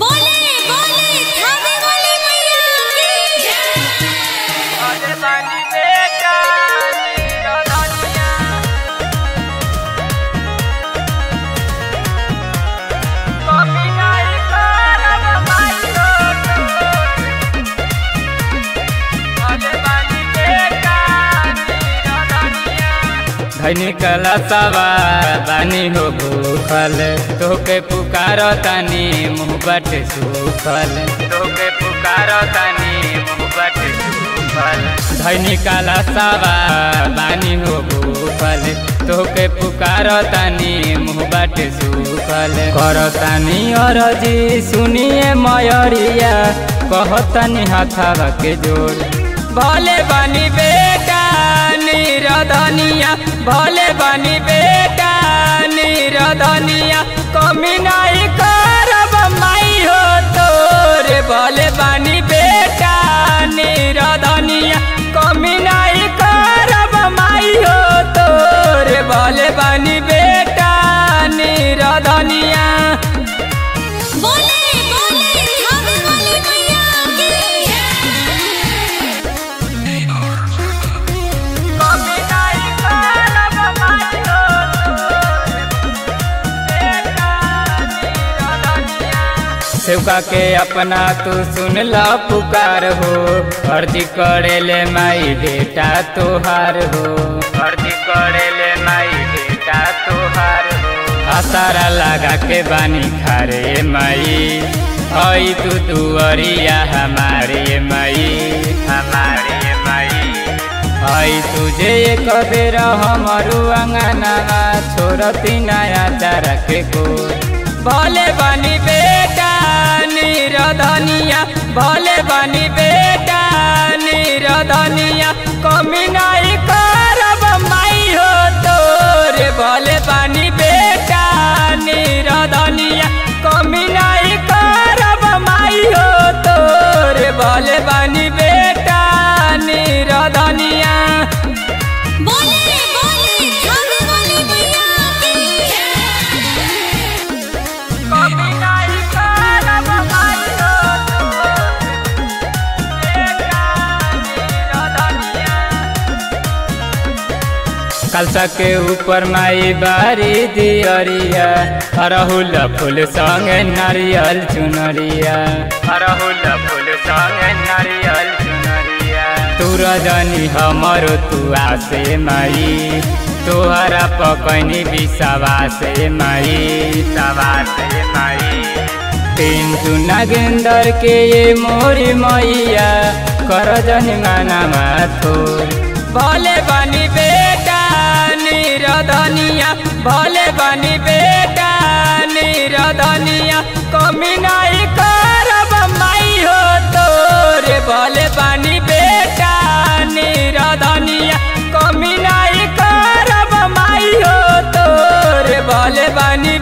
बोले बोले थावे वाली मैया की जय। अरे बानी बेटा नीरदनिया कभी नहीं करब माइलो अरे बानी बेटा नीरदनिया धनी कलशवा बानी हो भूखल तोके पुकारो तानी मुँह बट सूखल तोके पुकारो तानी मुँह बट सूखल धनी कलशवा बानी हो भूखल तोके पुकारो तानी मुँह बट सूखल करो तानी अरजी सुनिए मयरिया कहतनी हाथवा के जोड़ भले बानी बेटा नीरदनिया भले बानी बेटा नीरदनिया कमी नहीं करब माई हो तोरे भले बानी बेटा नीरदनिया कमी नहीं करब माई हो तोरे भले बानी बेटा नीरदनिया बोले बोले थावे वाली मैया की जय। कभी नहीं करब माइलो बेटा नीरदनिया सेवका के अपना तू सुन ला पुकार हो अर्जी करे ले माई बेटा तोहार हो अर्जी करे ले माई बेटा तोहार हो आसारा लगा के बानी खारे माई आई तू दुअरिया हमारे माई हमारे माई आई तुझे एक बेर हमारू अंगनावा छोड़ती नया चारा के को भले बानी बेटा नीरदनिया भले बानी बेटा नीरदनिया कमी नहीं करब माई हो तोरे भले बानी बेटा नीरदनिया कमी नहीं करब माई हो तोरे भले बानी बेटा नीरदनिया बोले बोले थावे वाली मैया की जय। कभी नहीं करब माइलो बेटा नीरदनिया कलसा के ऊपर माई बारी दियरिया अरहुल फूल संगे नारियल चुनरिया अरहुल फूल संगे नारियल चुनरिया तू रजनी हमरो तू आसे माई तोहरा पकनी बिसवा से माई सवा से माई तीन तू नागेंदर के ये मोरी मैया कर जनी माना माथोर भले बानी बेटा नीरदनिया भले बानी बेटा नीरदनिया कमी नहीं करब माई हो तोरे भले बानी बेटा नीरदनिया कमी नहीं करब माई हो तोरे भले बानी